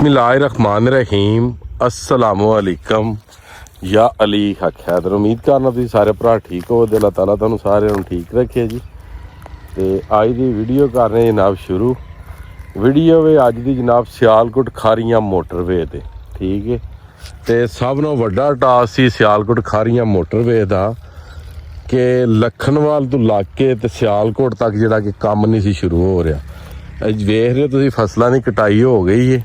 बिस्मिल्लाहिर्रहमानिर्रहीम अस्सलामुअलैकुम या अली हक हैदर। उम्मीद करना तुसीं सारे भरा ठीक हो ते अल्लाह ताला तुहानूं सारिਆਂ ਨੂੰ ठीक रखे जी। तो अज की वीडियो कर रहे जनाब शुरू। वीडियो वे अज की जनाब सियालकोट खारियां मोटरवे ते ठीक है। तो सब नालों वड्डा टास्क सी सियालकोट खारियां मोटरवे का कि लखनवाल तो लग के ते सियालकोट तक जिहड़ा कि काम नहीं सी शुरू हो रहा। अज वेख रहे हो तुसीं फसलों की कटाई हो गई है।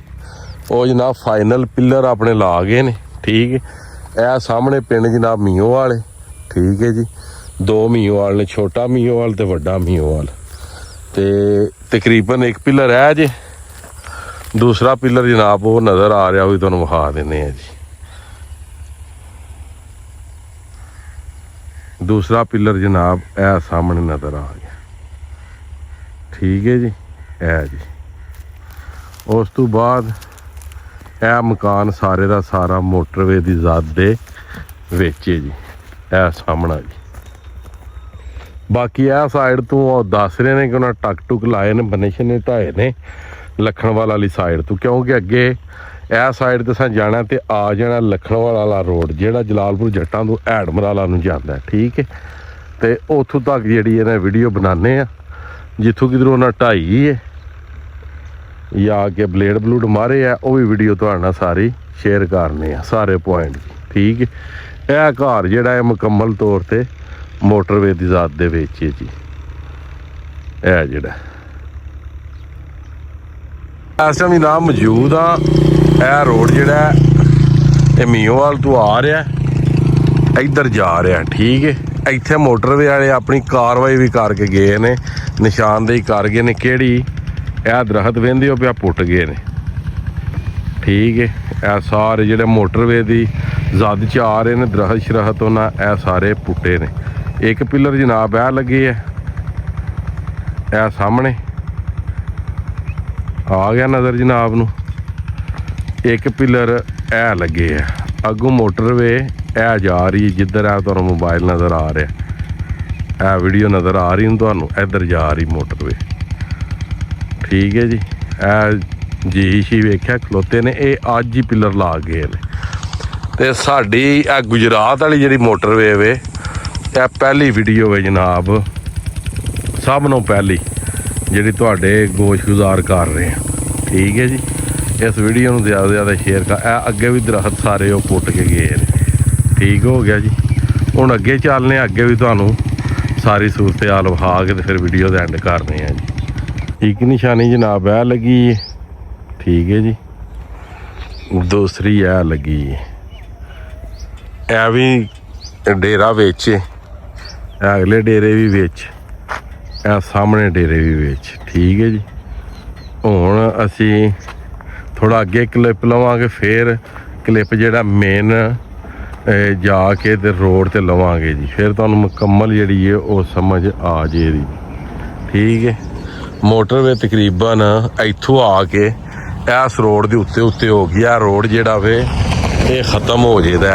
ਉਹ जनाब फाइनल पिलर अपने ला गए ने ठीक है। यह सामने पिंड जनाब मीओवाल ठीक है जी। दो मीओवाल ने, छोटा मीओवाल तो वड्डा मीओवाल। तो तकरीबन एक पिलर है जी, दूसरा पिलर जनाब वो नज़र आ रहा, भी तुहानूं विखा देने हैं जी। दूसरा पिलर जनाब यह सामने नज़र आ गया ठीक है जी। है जी उस तो बाद यह मकान सारे का सारा मोटरवे की ज़द दे विच है जी। यह सामना जी। बाकी यह साइड तो दस रहे हैं कि उन्हें टक टुक लाए ने, बने शने ढाए ने लखनवाल वाली साइड तो, क्योंकि अगे यह साइड तो अस जाना तो आ जाना लखनवाल वाला रोड जोड़ा जलालपुर जट्टां तो हैडमराला नूं जांदा है ठीक है। तो उतों तक जी वीडियो बनाने जितों किधरों उन्हें ढाई है या अगे ब्लेड ब्लूड मारे है, वो भी वीडियो तो सारी शेयर करने सारे पॉइंट ठीक है। यह घर जोड़ा है मुकम्मल तौर पर मोटरवे की ज़द दे विच है जी। यह जोड़ा इस टाइम जनाब मौजूद हाँ। यह रोड जोड़ा है मीओवाल तो आ रहा है, इधर जा रहा ठीक है। इत्थे मोटरवे वाले अपनी कार्रवाई भी करके गए ने, निशानदेही कर गए ने किहड़ी यह दरख्त वेंदे हो पिया पुट गए ने ठीक है। यह सारे जोड़े मोटरवे की ज़द च आ रहे हैं दरख्त शरख्त उन्हें यह सारे पुट्टे ने। एक पिलर जनाब यह लगे है, यह सामने आ गया नज़र जनाब नूं। एक पिलर यह लगे है अगों मोटरवे यह जा रही जिधर है तुहानूं मोबाइल नज़र आ रहा, यह वीडियो नज़र आ रही तुहानूं इधर जा रही मोटरवे ठीक है जी। यह जी वेख्या खलोते ने, ये अज ही पिलर ला गए ने। तो साडी गुजरात वाली जी मोटरवे वे यह पहली वीडियो है जनाब, सब नों पहली जी तुहाडे गोशगुजार कर रहे हैं ठीक है जी। इस वीडियो में ज़्यादा से ज़्यादा शेयर कर। अगे भी दरख्त सारे वो पुट के गए ठीक हो गया जी। हुण अगे चलने, अगे भी तुहानूं सारी सूरत हाल विखा के फिर वीडियो का एंड करने हैं जी। एक निशानी जनाब यह लगी है ठीक है जी, दूसरी यह लगी है। यह भी डेरा बेच, अगले डेरे भी बेच, यह सामने डेरे भी बेच ठीक है जी। हुण असी थोड़ा अगे क्लिप लवांगे, फिर क्लिप जिहड़ा मेन जाके ते रोड ते लवांगे जी, फिर तुहानूं मुकम्मल जिहड़ी है वो समझ आ जाएगी ठीक है। मोटरवे तकरीबन इत्थों आके इस रोड के उत्ते उत्ते हो गया। रोड जिहड़ा वे ये ख़त्म हो जाएगा,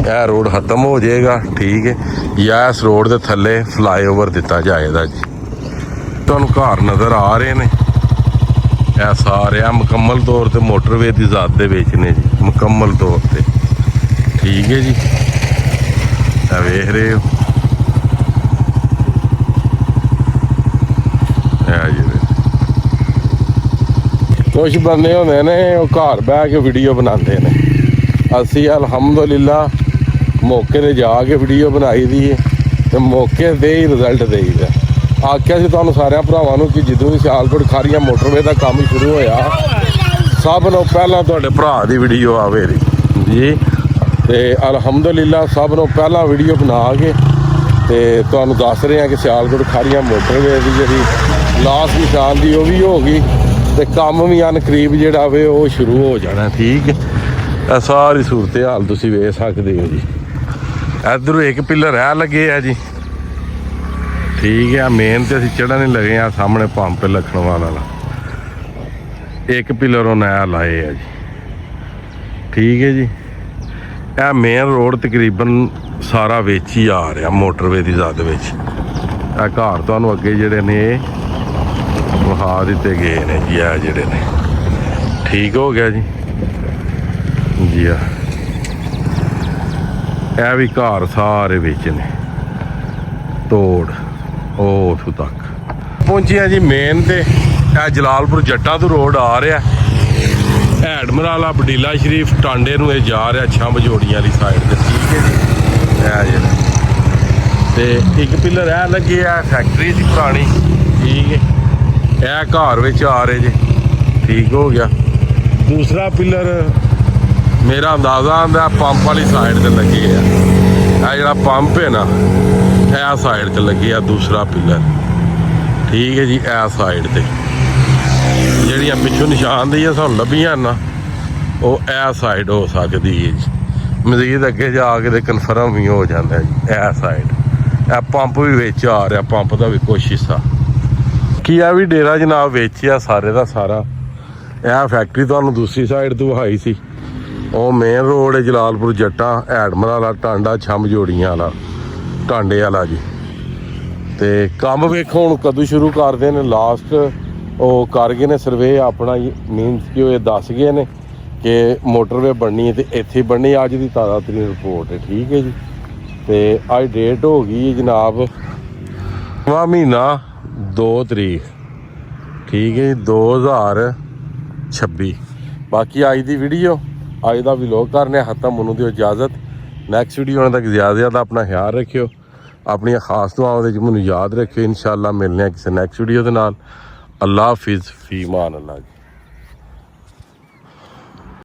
यह रोड ख़त्म हो जाएगा ठीक है, या इस रोड के थले फ्लाईओवर दिता जाएगा जी। तुहानूं घर नज़र आ रहे हैं, यह सारे मुकम्मल तौर पर मोटरवे की ज़द दे विच ने जी, मुकम्मल तौर पर ठीक है जी। वेख रहे हो कुछ बंदे होंदे ने घर बह के वीडियो बनाते हैं। असी अलहमदुलिल्लाह मौके पर जाके वीडियो बनाई दी है तो मौके से ही रिजल्ट देईदा। आख्या सी तुहानूं सारे भरावां नूं कि जदों भी सियालकोट खारियां मोटरवे का काम शुरू होया सब नों पहलां तुहाडे भरा दी वीडियो आवे जी। तो अलहमदुलिल्लाह सब नों पहलां वीडियो बना के ते तुहानूं दस रहे हैं कि सियालकोट खारियां मोटरवे की जी लास्ट निशान दी वो भी होगी तो काम भी अनकरीब जिहड़ा वे वो शुरू हो जाना ठीक है। सारी सूरत हाल तुसीं वेख सकदे हो जी। इधरों एक पिलर है लगे है जी ठीक है। मेन तो असीं चढ़न लगे हैं, सामने पंप लखनवाल वाला एक पिलर उन्हें लाए है जी ठीक है जी। यह मेन रोड तकरीबन सारा विच ही आ रहा मोटरवे की ज़द विच। घर तुहानूं अगे जिहड़े ने विखा दिते गए ने जी, आ जिहड़े ने ਠੀਕ ਹੋ ਗਿਆ ਜੀ ਜੀ ਆ ਇਹ ਵੀ ਘਰ ਸਾਰੇ ਵਿੱਚ ਨੇ ਤੋੜ ਉਹ ਉੱਥੋਂ ਤੱਕ ਪਹੁੰਚਿਆ ਜੀ ਮੇਨ ਤੇ ਇਹ ਜਲਾਲਪੁਰ ਜੱਟਾਂ ਤੋਂ ਰੋਡ ਆ ਰਿਹਾ ਐਡਮਰਾਲਾ ਬਡੀਲਾ ਸ਼ਰੀਫ ਟਾਂਡੇ ਨੂੰ ਇਹ ਜਾ ਰਿਹਾ ਛੰਭ ਜੋੜੀਆਂ ਵਾਲੀ ਸਾਈਡ ਤੇ ਠੀਕ ਹੈ ਜੀ ਇਹ ਜਿਹੜਾ ਤੇ ਇੱਕ ਪਿੱਲਰ ਇਹ ਲੱਗੇ ਆ ਫੈਕਟਰੀ ਸੀ ਪੁਰਾਣੀ ਠੀਕ ਹੈ ਇਹ ਘਰ ਵਿੱਚ ਆ ਰਹੇ ਜੇ ਠੀਕ ਹੋ ਗਿਆ ਦੂਸਰਾ ਪਿੱਲਰ ਮੇਰਾ ਅੰਦਾਜ਼ਾ ਆਂਦਾ ਪੰਪ ਵਾਲੀ ਸਾਈਡ ਤੇ ਲੱਗੇ ਆ ਇਹ ਜਿਹੜਾ ਪੰਪ ਹੈ ਨਾ ਇਹ ਸਾਈਡ ਤੇ ਲੱਗੇ ਆ ਦੂਸਰਾ ਪਿੱਲਰ ਠੀਕ ਹੈ ਜੀ ਇਹ ਸਾਈਡ ਤੇ ਜਿਹੜੀਆਂ ਪਿੱਛੋਂ ਨਿਸ਼ਾਨਦੇਹੀਆਂ ਸਾਨੂੰ ਲੱਭੀਆਂ ਨਾ ਉਹ ਇਹ ਸਾਈਡ ਹੋ ਸਕਦੀ ਹੈ ਜੀ ਮਜ਼ੀਦ ਅੱਗੇ ਜਾ ਕੇ ਤੇ ਕਨਫਰਮ ਵੀ ਹੋ ਜਾਂਦਾ ਜੀ ਇਹ ਸਾਈਡ ਇਹ ਪੰਪ ਵੀ ਵਿੱਚ ਆ ਰਿਹਾ ਪੰਪ ਦਾ ਵੀ ਕੁਛ ਹਿੱਸਾ ਕੀ ਆ ਵੀ ਡੇਰਾ ਜਨਾਬ ਵਿੱਚ ਆ ਸਾਰੇ ਦਾ ਸਾਰਾ ਇਹ ਫੈਕਟਰੀ ਤੁਹਾਨੂੰ ਦੂਸਰੀ ਸਾਈਡ ਤੋਂ ਵਿਖਾਈ ਸੀ ਉਹ ਮੇਨ ਰੋਡ ਹੈ ਜਲਾਲਪੁਰ ਜੱਟਾਂ ਐਡਮਰਾਲਾ ਟਾਂਡਾ ਛੰਭ ਜੋੜੀਆਂ ਵਾਲਾ ਟਾਂਡੇ ਵਾਲਾ ਜੀ ਤੇ ਕੰਮ ਵੇਖੋ ਹੁਣ ਕਦੋਂ ਸ਼ੁਰੂ ਕਰਦੇ ਨੇ ਲਾਸਟ ਉਹ ਕਰ ਗਏ ਨੇ ਸਰਵੇ ਆਪਣਾ ਮੀਨਸ ਕਿ ਉਹ ਇਹ ਦੱਸ ਗਏ ਨੇ ਕਿ ਮੋਟਰਵੇ ਬਣਨੀ ਹੈ ਤੇ ਇੱਥੇ ਬਣਨੀ ਅੱਜ ਦੀ ਤਾਜ਼ਾ ਤਰੀਨ ਰਿਪੋਰਟ ਹੈ ਠੀਕ ਹੈ ਜੀ ਤੇ ਅੱਜ ਡੇਟ ਹੋ ਗਈ ਜਨਾਬ 9ਵਾਂ ਮਹੀਨਾ 2 ਤਰੀਕ ਠੀਕ ਹੈ ਜੀ 2026 ਬਾਕੀ ਅੱਜ ਦੀ ਵੀਡੀਓ ਅੱਜ ਦਾ ਵਲੌਗ ਕਰਨੇ ਖਤਮ ਮੈਨੂੰ ਦਿਓ ਇਜਾਜ਼ਤ ਨੈਕਸਟ ਵੀਡੀਓ ਆਉਣ ਤੱਕ ਜ਼ਿਆਦਾ ਆਪਣਾ ਖਿਆਲ ਰੱਖਿਓ ਆਪਣੀਆਂ ਖਾਸ ਦੁਆਵਾਂ ਦੇ ਮੈਨੂੰ ਯਾਦ ਰੱਖਿਓ ਇਨਸ਼ਾਅੱਲਾ ਮਿਲਨੇ ਆ ਕਿਸੇ ਨੈਕਸਟ ਵੀਡੀਓ ਦੇ ਨਾਲ ਅੱਲਾ ਹਾਫਿਜ਼ ਫੀ ਮਾਨ ਅੱਲਾ।